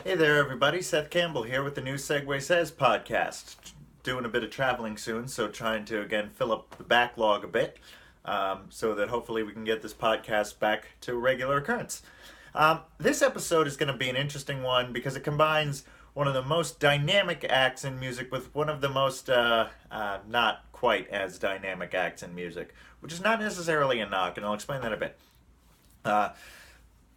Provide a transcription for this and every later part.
Hey there, everybody. Seth Campbell here with the new Segue Says podcast. Doing a bit of traveling soon, so trying to again fill up the backlog a bit so that hopefully we can get this podcast back to a regular occurrence. This episode is going to be an interesting one because it combines one of the most dynamic acts in music with one of the most not quite as dynamic acts in music, which is not necessarily a knock, and I'll explain that a bit. Uh,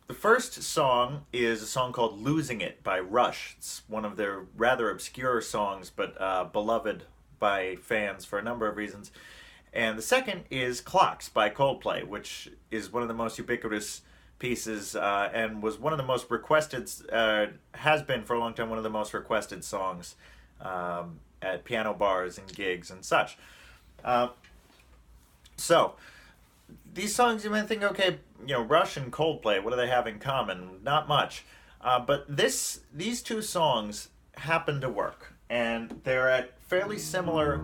the first song is a song called Losing It by Rush. It's one of their rather obscure songs, but beloved by fans for a number of reasons. And the second is Clocks by Coldplay, which is one of the most ubiquitous pieces and was one of the most requested, has been for a long time one of the most requested songs at piano bars and gigs and such. Uh, so, these songs you might think, okay, Rush and Coldplay, what do they have in common? Not much. But these two songs happen to work, and they're at fairly similar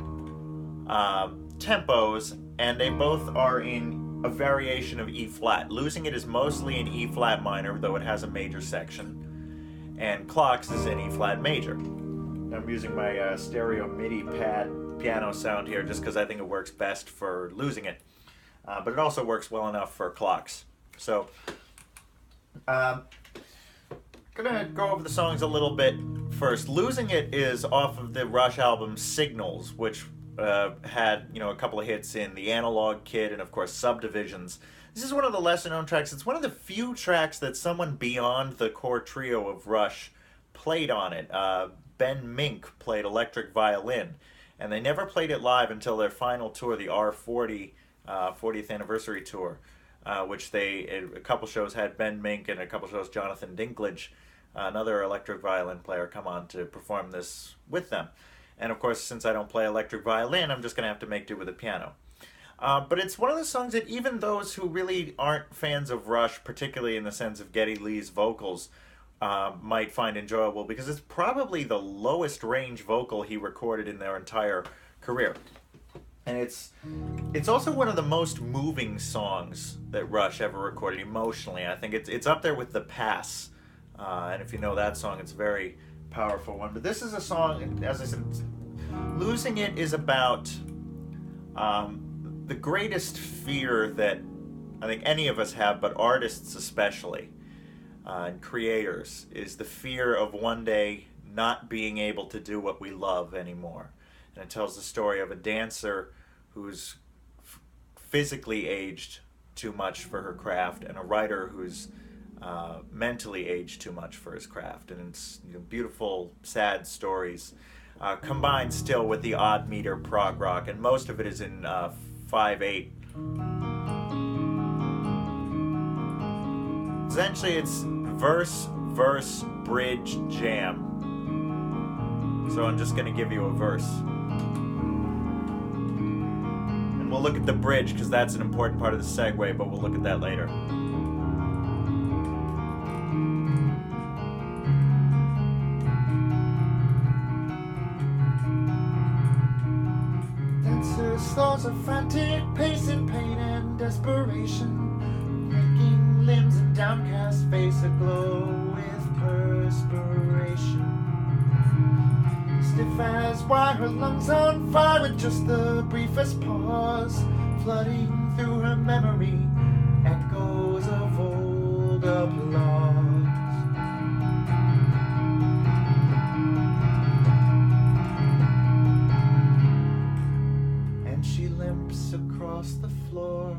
tempos, and they both are in a variation of E flat. Losing It is mostly in E flat minor, though it has a major section, and Clocks is in E flat major. I'm using my stereo MIDI pad piano sound here just because I think it works best for Losing It. But it also works well enough for Clocks. So, gonna go over the songs a little bit first. Losing It is off of the Rush album Signals, which had a couple of hits in The Analog Kid and of course Subdivisions. This is one of the lesser known tracks. It's one of the few tracks that someone beyond the core trio of Rush played on it. Ben Mink played electric violin, and they never played it live until their final tour, the R40 40th anniversary tour, which a couple shows had Ben Mink and a couple shows Jonathan Dinklage, another electric violin player, come on to perform this with them. And of course, since I don't play electric violin, I'm just going to have to make do with a piano. But it's one of the songs that even those who really aren't fans of Rush, particularly in the sense of Geddy Lee's vocals, might find enjoyable because it's probably the lowest range vocal he recorded in their entire career. And it's also one of the most moving songs that Rush ever recorded emotionally. I think it's up there with The Pass. And if you know that song, it's a very powerful one. But this is a song, as I said, Losing It is about the greatest fear that I think any of us have, but artists especially, and creators, is the fear of one day not being able to do what we love anymore. And it tells the story of a dancer who's physically aged too much for her craft, and a writer who's mentally aged too much for his craft. And it's beautiful, sad stories, combined still with the odd meter prog rock, and most of it is in 5/8. Essentially, it's verse, bridge, jam. So I'm just going to give you a verse. And we'll look at the bridge because that's an important part of the segue, but we'll look at that later. Dancer's slows a frantic pace in pain and desperation, making limbs and downcast face aglow with perspiration. Stiff as wire, her lungs on fire with just the briefest pause, flooding through her memory, echoes of old applause. And she limps across the floor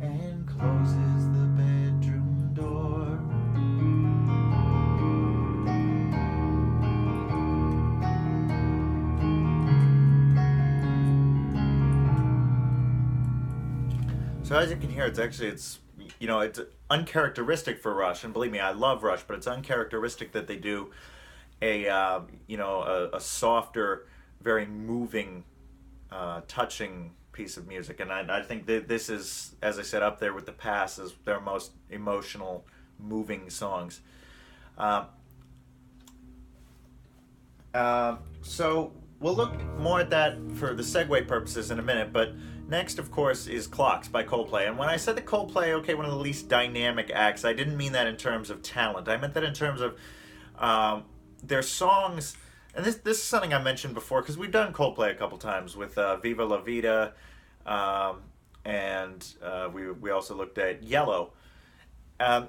and closes the bedroom door. So as you can hear, it's uncharacteristic for Rush, and believe me, I love Rush, but it's uncharacteristic that they do a softer, very moving, touching piece of music. And I think that this is, as I said, up there with The Pass as their most emotional, moving songs. So we'll look more at that for the segue purposes in a minute, but Next, of course, is Clocks by Coldplay. And when I said that Coldplay, okay, one of the least dynamic acts, I didn't mean that in terms of talent. I meant that in terms of their songs. And this is something I mentioned before, because we've done Coldplay a couple times with Viva La Vida, and we also looked at Yellow. And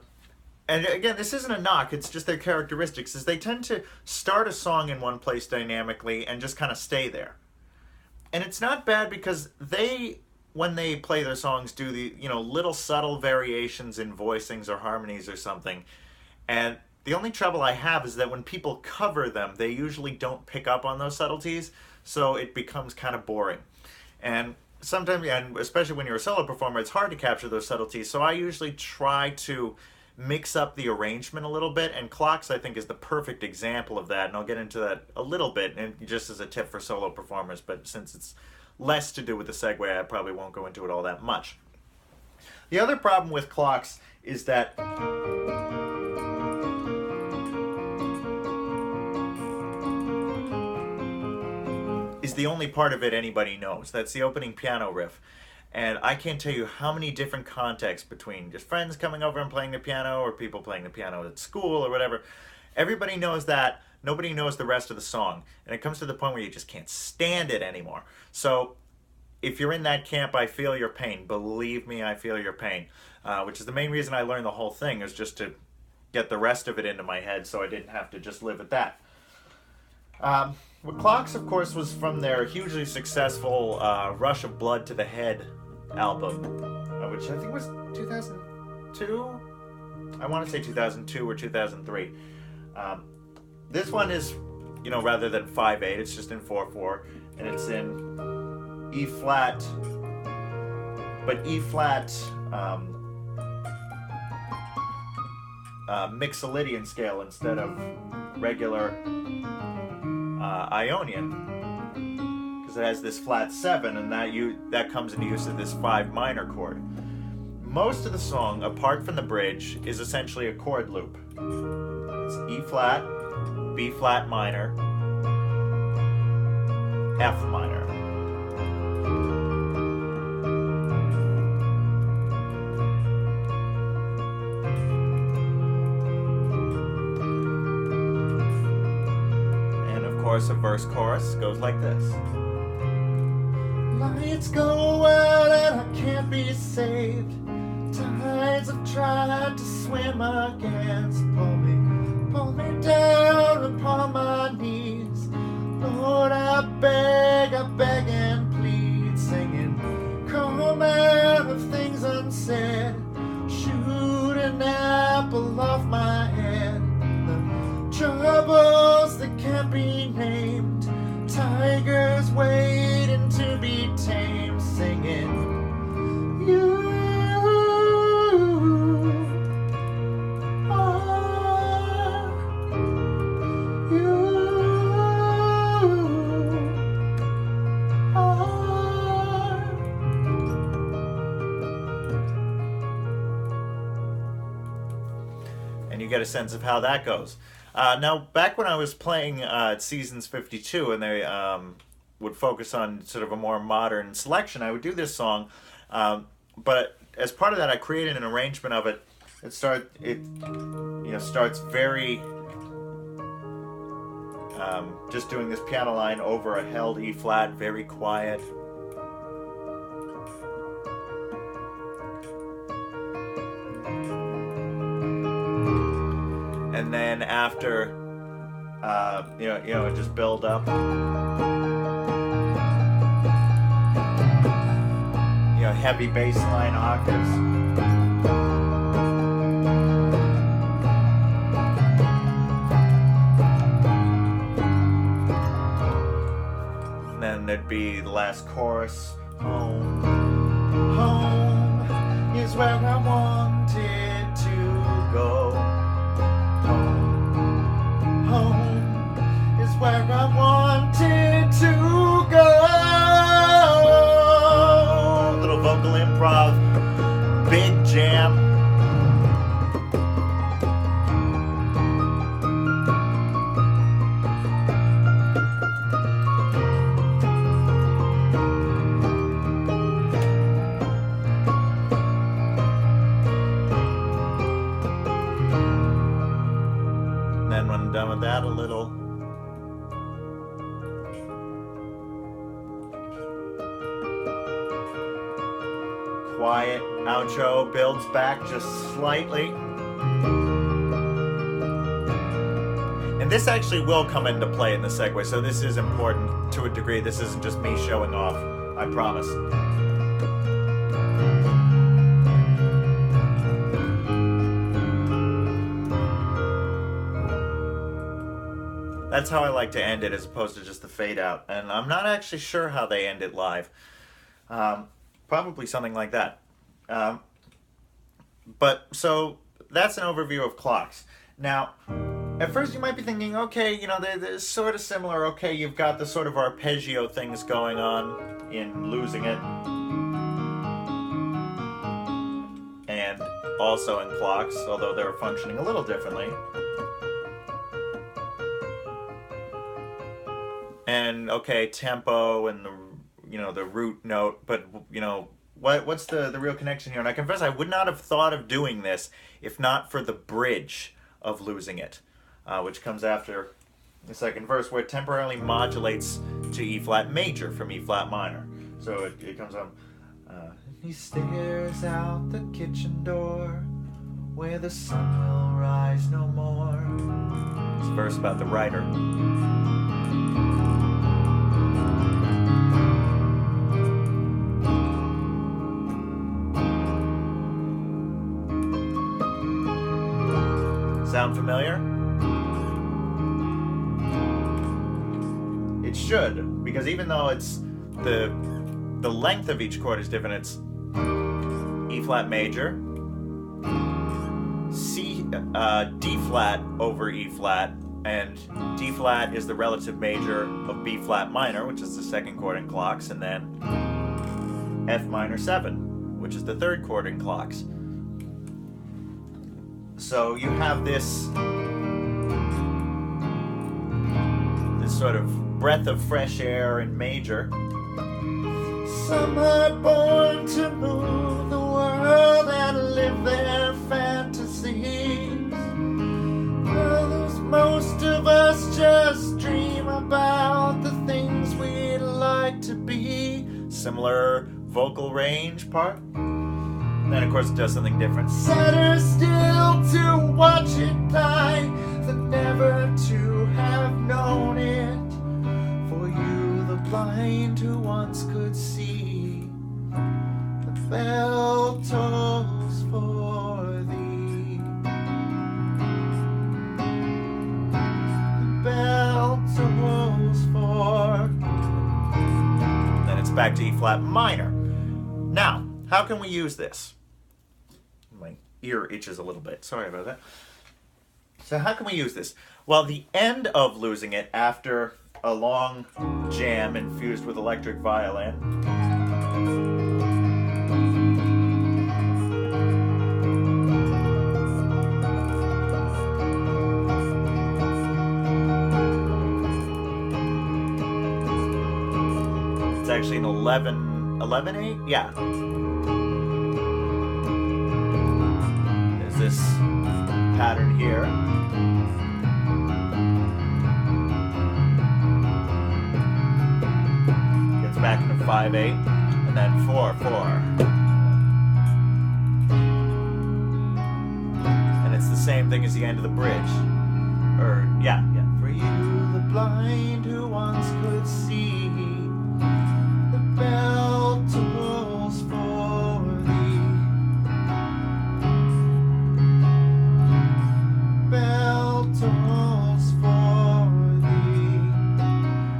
again, this isn't a knock, it's just their characteristics, is they tend to start a song in one place dynamically and just kind of stay there. And it's not bad because when they play their songs, do the, little subtle variations in voicings or harmonies or something. And the only trouble I have is that when people cover them, they usually don't pick up on those subtleties, so it becomes kind of boring. And sometimes, and especially when you're a solo performer, it's hard to capture those subtleties, so I usually try to mix up the arrangement a little bit, and Clocks, I think, is the perfect example of that, and I'll get into that a little bit, and just as a tip for solo performers, but since it's less to do with the segue, I probably won't go into it all that much. The other problem with Clocks is that is the only part of it anybody knows. That's the opening piano riff. And I can't tell you how many different contexts between just friends coming over and playing the piano or people playing the piano at school or whatever. Everybody knows that. Nobody knows the rest of the song. And it comes to the point where you just can't stand it anymore. So if you're in that camp, I feel your pain. Believe me, I feel your pain. Which is the main reason I learned the whole thing, is just to get the rest of it into my head so I didn't have to just live with that. Clocks, of course, was from their hugely successful Rush of Blood to the Head album, which I think was 2002? I want to say 2002 or 2003. This one is, rather than 5/8, it's just in 4/4, and it's in E flat, but E flat Mixolydian scale instead of regular Ionian, because it has this flat 7, and that comes into use of this 5 minor chord. Most of the song, apart from the bridge, is essentially a chord loop. It's E flat, B flat minor, F minor. A verse chorus goes like this. Lights go out and I can't be saved. Tides have tried to swim against. Pull me down upon my knees. Lord, I beg and plead, singing, come out of things unsaid. Shoot an apple off my head. Troubles that can't be named, tigers waiting to be tamed, singing, you are, you are. And you get a sense of how that goes. Now, back when I was playing at Seasons 52, and they would focus on sort of a more modern selection, I would do this song, but as part of that, I created an arrangement of it. It starts very just doing this piano line over a held E flat, very quiet. And then after, it just build up. Heavy bass line octaves. And then there'd be the last chorus. Home, home is where I wanted to go. Home is where I wanted to go. Little vocal improv, big jam. And then when I'm done with that, a little quiet outro builds back just slightly. And this actually will come into play in the segue, so this is important to a degree. This isn't just me showing off, I promise. That's how I like to end it, as opposed to just the fade out. And I'm not actually sure how they end it live. Probably something like that. But so that's an overview of clocks. Now, at first you might be thinking, okay, you know, they're sort of similar. Okay, you've got the sort of arpeggio things going on in Losing It, and also in clocks, although they're functioning a little differently. And okay, tempo and the root note, but what's the real connection here? And I confess I would not have thought of doing this if not for the bridge of Losing It, which comes after the second verse, where it temporarily modulates to E flat major from E flat minor. So it comes on. He stares out the kitchen door, where the sun will rise no more. It's a verse about the writer. Sound familiar? It should, because even though it's the length of each chord is different, it's E flat major, D flat over E flat, and D flat is the relative major of B flat minor, which is the second chord in clocks, and then F minor 7, which is the third chord in clocks. So you have this sort of breath of fresh air in major. Some are born to move the world and live their fantasies. Others, most of us just dream about the things we'd like to be. Similar vocal range part. Then, of course, it does something different. Sadder still to watch it die than never to have known it. For you, the blind who once could see, the bell tolls for thee. The bell tolls for. Then it's back to E flat minor. Now, how can we use this? My ear itches a little bit. Sorry about that. So how can we use this? Well, the end of Losing It, after a long jam infused with electric violin, it's actually an 11/8? Yeah. This pattern here. Gets back into 5/8, and then 4/4. And it's the same thing as the end of the bridge. Or, yeah. For you, the blind who once could see, the bell tolls for thee.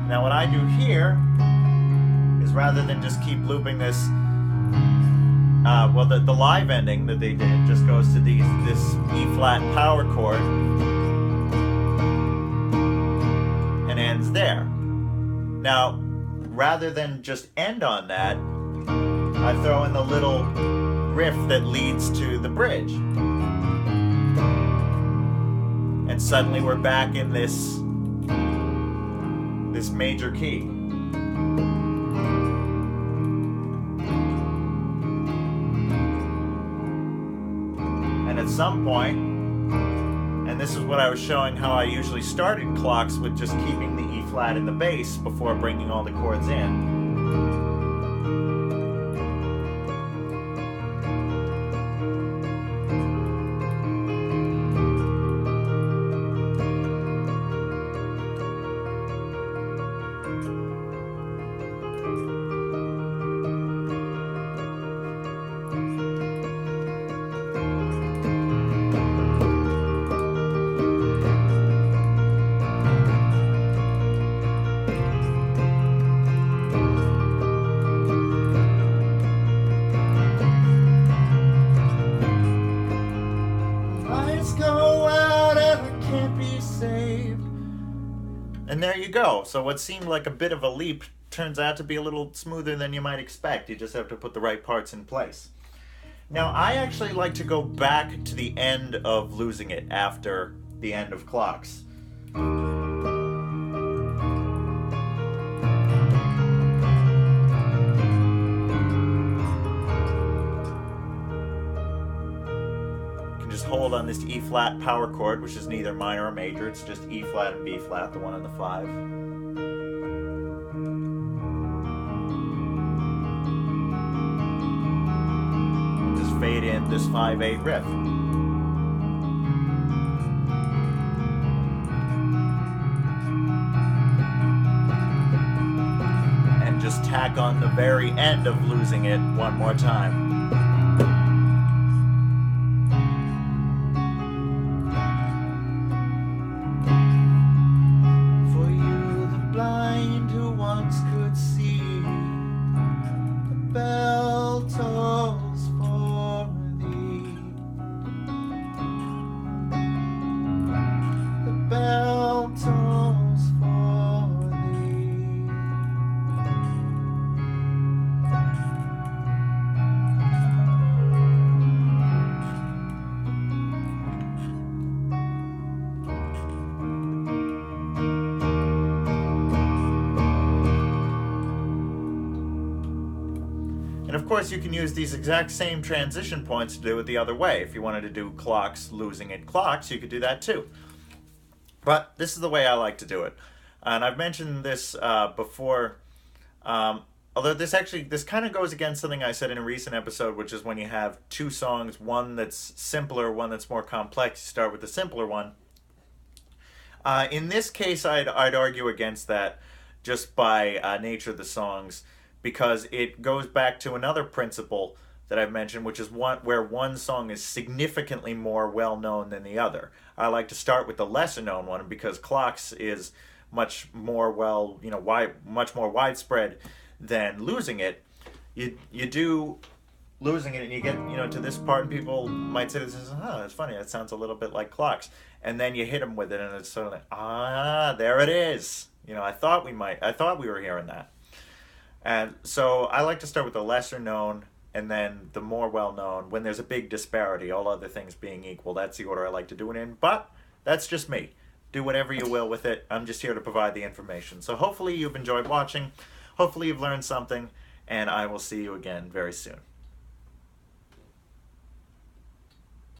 Now what I do here is, rather than just keep looping this, the live ending that they did just goes to this E flat power chord and ends there. Now, rather than just end on that, I throw in the little riff that leads to the bridge. And suddenly we're back in this major key. And at some point, and And this is what I was showing how I usually started clocks, with just keeping the E flat in the bass before bringing all the chords in. And there you go. So what seemed like a bit of a leap turns out to be a little smoother than you might expect. You just have to put the right parts in place. Now, I actually like to go back to the end of Losing It after the end of Clocks. Hold on this E flat power chord, which is neither minor or major, it's just E flat and B flat, the 1 and the 5. Just fade in this 5/8 riff. And just tack on the very end of Losing It one more time. And of course, you can use these exact same transition points to do it the other way. If you wanted to do Clocks, Losing It, Clocks, you could do that too. But this is the way I like to do it. And I've mentioned this before, although this kind of goes against something I said in a recent episode, which is when you have two songs, one that's simpler, one that's more complex, you start with the simpler one. In this case, I'd argue against that just by nature of the songs, because it goes back to another principle that I've mentioned, which is where one song is significantly more well-known than the other. I like to start with the lesser-known one, because Clocks is much more much more widespread than Losing It. You do Losing It and you get to this part, and people might say, that's funny, that sounds a little bit like Clocks. And then you hit them with it, and it's sort of like, there it is. I thought we were hearing that. And so I like to start with the lesser known and then the more well known. When there's a big disparity, all other things being equal, that's the order I like to do it in. But that's just me. Do whatever you will with it. I'm just here to provide the information. So hopefully you've enjoyed watching. Hopefully you've learned something. And I will see you again very soon.